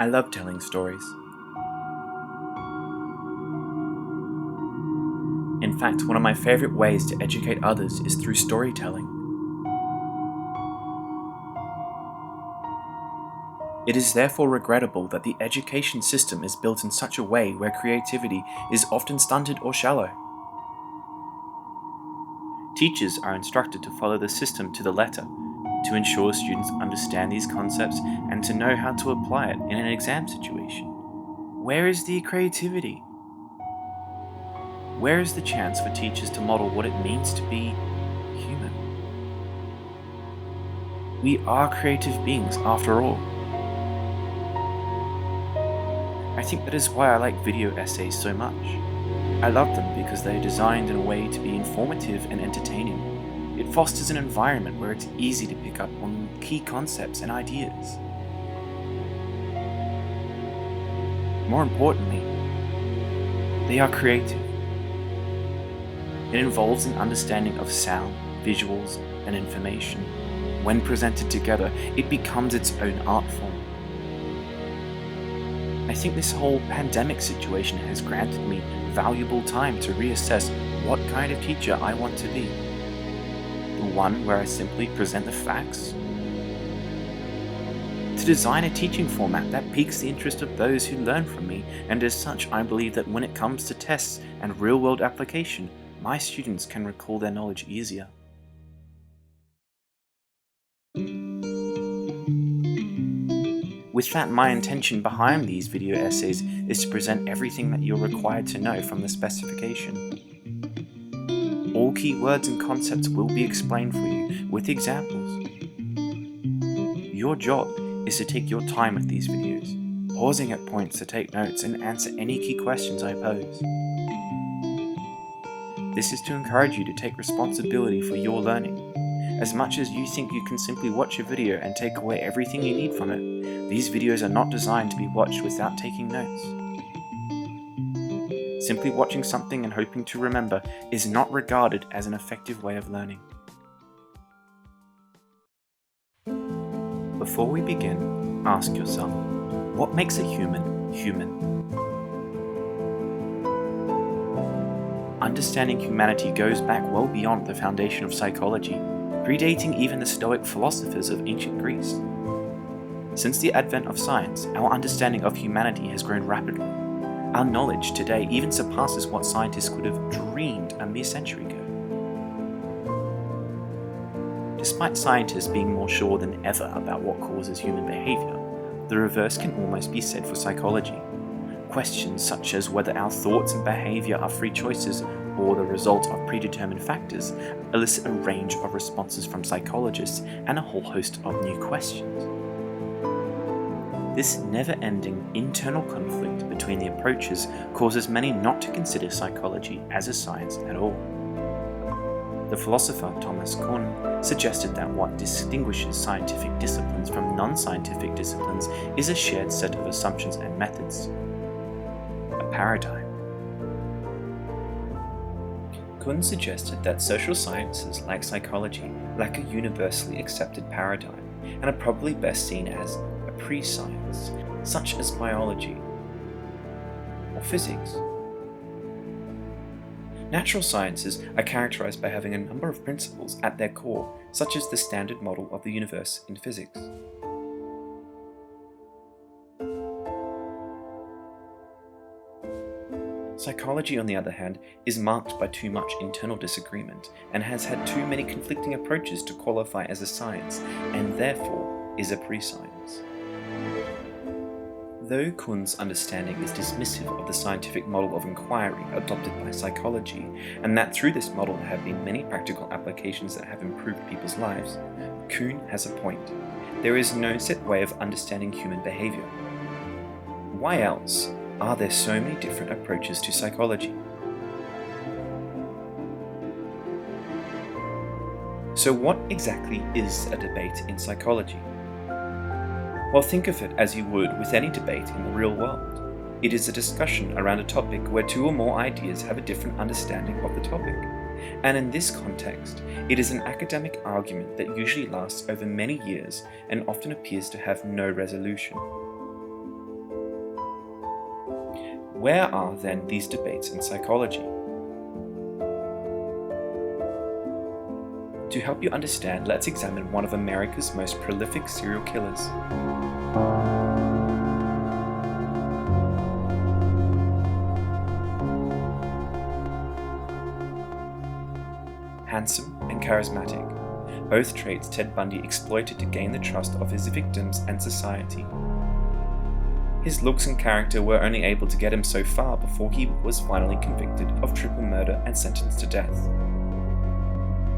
I love telling stories. In fact, one of my favorite ways to educate others is through storytelling. It is therefore regrettable that the education system is built in such a way where creativity is often stunted or shallow. Teachers are instructed to follow the system to the letter, to ensure students understand these concepts and to know how to apply it in an exam situation. Where is the creativity? Where is the chance for teachers to model what it means to be human? We are creative beings after all. I think that is why I like video essays so much. I love them because they are designed in a way to be informative and entertaining. It fosters an environment where it's easy to pick up on key concepts and ideas. More importantly, they are creative. It involves an understanding of sound, visuals, and information. When presented together, it becomes its own art form. I think this whole pandemic situation has granted me valuable time to reassess what kind of teacher I want to be. The one where I simply present the facts? To design a teaching format that piques the interest of those who learn from me, and as such I believe that when it comes to tests and real-world application, my students can recall their knowledge easier. With that, my intention behind these video essays is to present everything that you're required to know from the specification. All key words and concepts will be explained for you with examples. Your job is to take your time with these videos, pausing at points to take notes and answer any key questions I pose. This is to encourage you to take responsibility for your learning. As much as you think you can simply watch a video and take away everything you need from it, these videos are not designed to be watched without taking notes. Simply watching something and hoping to remember is not regarded as an effective way of learning. Before we begin, ask yourself, what makes a human human? Understanding humanity goes back well beyond the foundation of psychology, predating even the Stoic philosophers of ancient Greece. Since the advent of science, our understanding of humanity has grown rapidly. Our knowledge today even surpasses what scientists could have dreamed a mere century ago. Despite scientists being more sure than ever about what causes human behavior, the reverse can almost be said for psychology. Questions such as whether our thoughts and behavior are free choices or the result of predetermined factors elicit a range of responses from psychologists and a whole host of new questions. This never-ending internal conflict between the approaches causes many not to consider psychology as a science at all. The philosopher Thomas Kuhn suggested that what distinguishes scientific disciplines from non-scientific disciplines is a shared set of assumptions and methods. Paradigm. Kuhn suggested that social sciences like psychology lack a universally accepted paradigm and are probably best seen as a pre-science, such as biology or physics. Natural sciences are characterized by having a number of principles at their core, such as the standard model of the universe in physics. Psychology, on the other hand, is marked by too much internal disagreement and has had too many conflicting approaches to qualify as a science, and therefore is a pre-science. Though Kuhn's understanding is dismissive of the scientific model of inquiry adopted by psychology, and that through this model there have been many practical applications that have improved people's lives, Kuhn has a point. There is no set way of understanding human behavior. Why else are there so many different approaches to psychology? So what exactly is a debate in psychology? Well, think of it as you would with any debate in the real world. It is a discussion around a topic where two or more ideas have a different understanding of the topic. And in this context, it is an academic argument that usually lasts over many years and often appears to have no resolution. Where are then these debates in psychology? To help you understand, let's examine one of America's most prolific serial killers. Handsome and charismatic, both traits Ted Bundy exploited to gain the trust of his victims and society. His looks and character were only able to get him so far before he was finally convicted of triple murder and sentenced to death.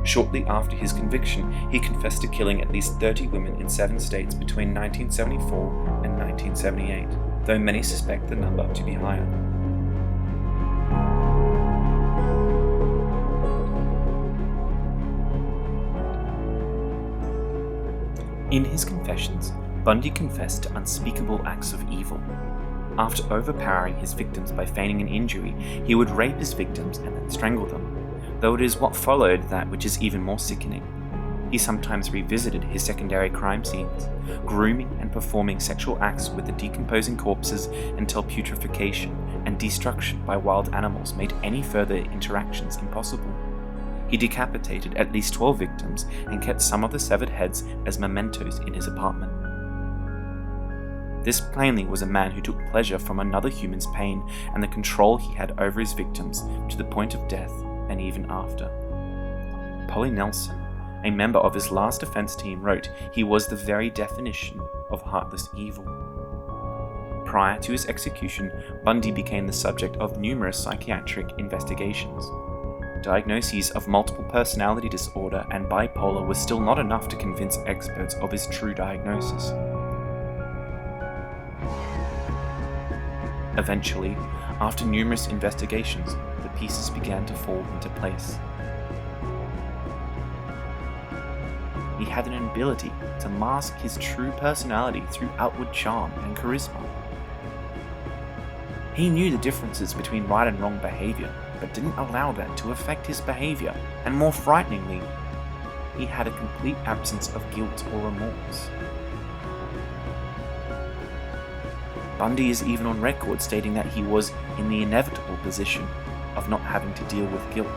Shortly after his conviction, he confessed to killing at least 30 women in 7 states between 1974 and 1978, though many suspect the number to be higher. In his confessions, Bundy confessed to unspeakable acts of evil. After overpowering his victims by feigning an injury, he would rape his victims and then strangle them, though it is what followed that which is even more sickening. He sometimes revisited his secondary crime scenes, grooming and performing sexual acts with the decomposing corpses until putrefaction and destruction by wild animals made any further interactions impossible. He decapitated at least 12 victims and kept some of the severed heads as mementos in his apartment. This plainly was a man who took pleasure from another human's pain and the control he had over his victims to the point of death and even after. Polly Nelson, a member of his last defense team, wrote he was the very definition of heartless evil. Prior to his execution, Bundy became the subject of numerous psychiatric investigations. Diagnoses of multiple personality disorder and bipolar were still not enough to convince experts of his true diagnosis. Eventually, after numerous investigations, the pieces began to fall into place. He had an ability to mask his true personality through outward charm and charisma. He knew the differences between right and wrong behavior, but didn't allow that to affect his behavior, and more frighteningly, he had a complete absence of guilt or remorse. Bundy is even on record stating that he was in the inevitable position of not having to deal with guilt.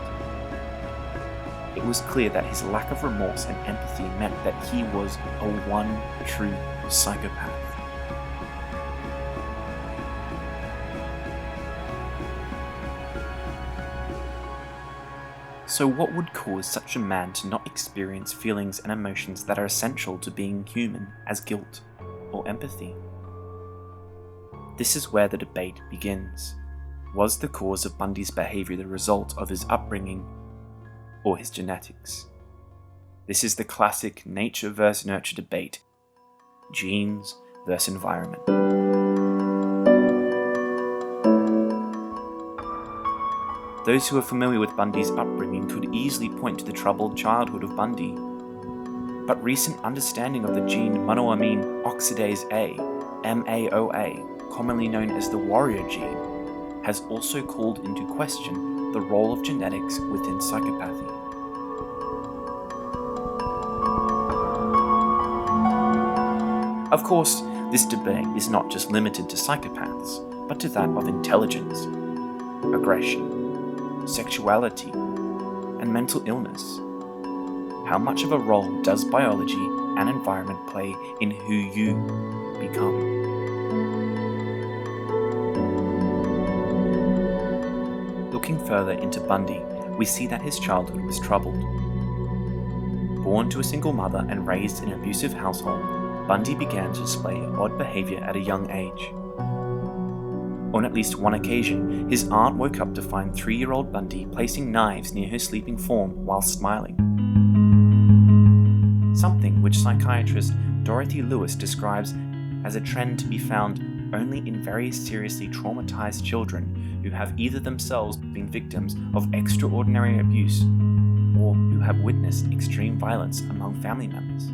It was clear that his lack of remorse and empathy meant that he was a one true psychopath. So what would cause such a man to not experience feelings and emotions that are essential to being human as guilt or empathy? This is where the debate begins. Was the cause of Bundy's behavior the result of his upbringing or his genetics? This is the classic nature versus nurture debate, genes versus environment. Those who are familiar with Bundy's upbringing could easily point to the troubled childhood of Bundy. But recent understanding of the gene monoamine oxidase A, MAOA, commonly known as the warrior gene, has also called into question the role of genetics within psychopathy. Of course, this debate is not just limited to psychopaths, but to that of intelligence, aggression, sexuality, and mental illness. How much of a role does biology and environment play in who you become? Looking further into Bundy, we see that his childhood was troubled. Born to a single mother and raised in an abusive household, Bundy began to display odd behavior at a young age. On at least one occasion, his aunt woke up to find 3-year-old Bundy placing knives near her sleeping form while smiling. Something which psychiatrist Dorothy Lewis describes as a trend to be found only in very seriously traumatized children who have either themselves been victims of extraordinary abuse or who have witnessed extreme violence among family members.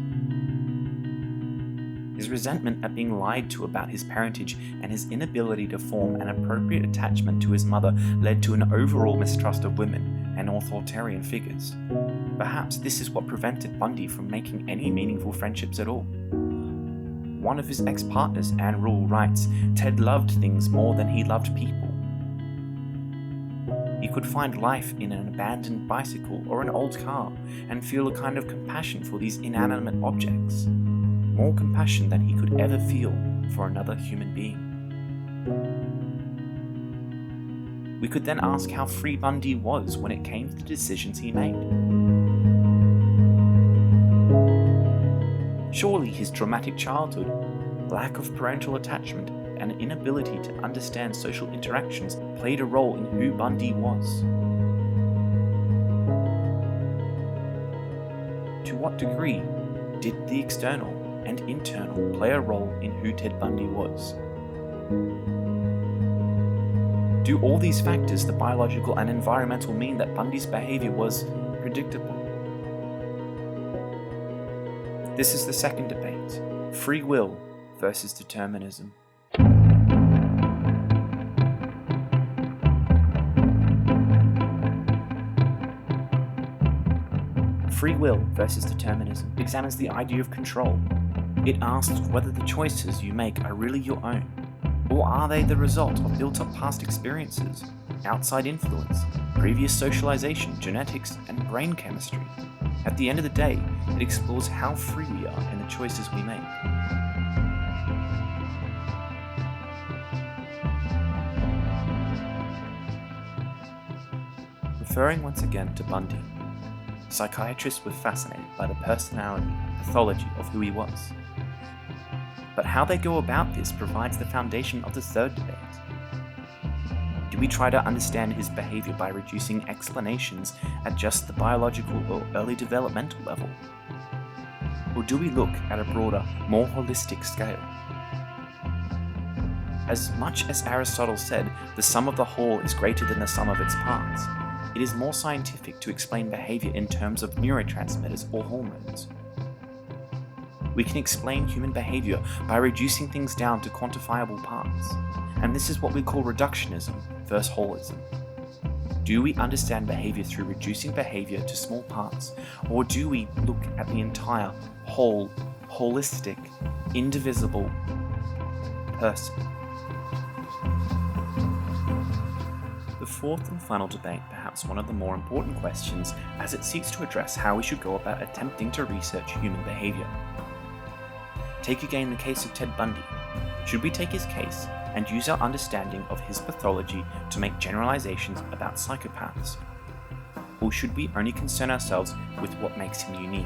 His resentment at being lied to about his parentage and his inability to form an appropriate attachment to his mother led to an overall mistrust of women and authoritarian figures. Perhaps this is what prevented Bundy from making any meaningful friendships at all. One of his ex-partners, Anne Rule, writes, "Ted loved things more than he loved people, He could find life in an abandoned bicycle or an old car and feel a kind of compassion for these inanimate objects, more compassion than he could ever feel for another human being. We could then ask how free Bundy was when it came to the decisions he made. Surely his traumatic childhood, lack of parental attachment, and inability to understand social interactions played a role in who Bundy was. To what degree did the external and internal play a role in who Ted Bundy was? Do all these factors, the biological and environmental, mean that Bundy's behavior was predictable? This is the second debate: free will versus determinism. Free will versus determinism examines the idea of control. It asks whether the choices you make are really your own, or are they the result of built-up past experiences, outside influence, previous socialization, genetics, and brain chemistry. At the end of the day, it explores how free we are in the choices we make. Referring once again to Bundy, psychiatrists were fascinated by the personality and pathology of who he was. But how they go about this provides the foundation of the third debate. Do we try to understand his behavior by reducing explanations at just the biological or early developmental level? Or do we look at a broader, more holistic scale? As much as Aristotle said, the sum of the whole is greater than the sum of its parts, it is more scientific to explain behavior in terms of neurotransmitters or hormones. We can explain human behavior by reducing things down to quantifiable parts, and this is what we call reductionism versus holism. Do we understand behavior through reducing behavior to small parts, or do we look at the entire, whole, holistic, indivisible person? The fourth and final debate, perhaps one of the more important questions, as it seeks to address how we should go about attempting to research human behavior. Take again the case of Ted Bundy. Should we take his case and use our understanding of his pathology to make generalizations about psychopaths? Or should we only concern ourselves with what makes him unique,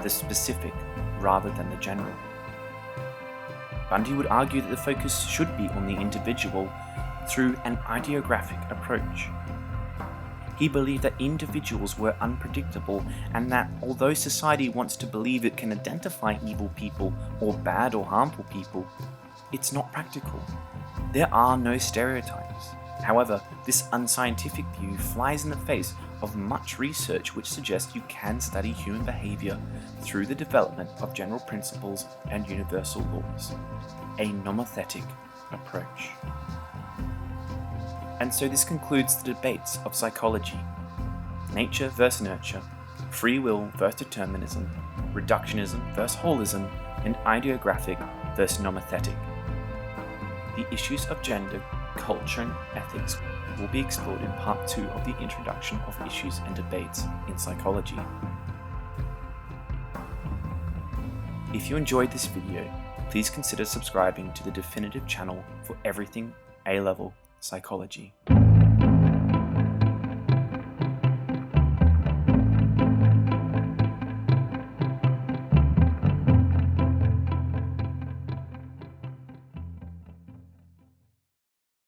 the specific rather than the general? Bundy would argue that the focus should be on the individual through an idiographic approach. He believed that individuals were unpredictable and that although society wants to believe it can identify evil people or bad or harmful people, it's not practical. There are no stereotypes. However, this unscientific view flies in the face of much research which suggests you can study human behavior through the development of general principles and universal laws, a nomothetic approach. And so this concludes the debates of psychology: nature versus nurture, free will versus determinism, reductionism versus holism, and idiographic versus nomothetic. The issues of gender, culture, and ethics will be explored in part 2 of the introduction of issues and debates in psychology. If you enjoyed this video, please consider subscribing to the definitive channel for everything A-level psychology.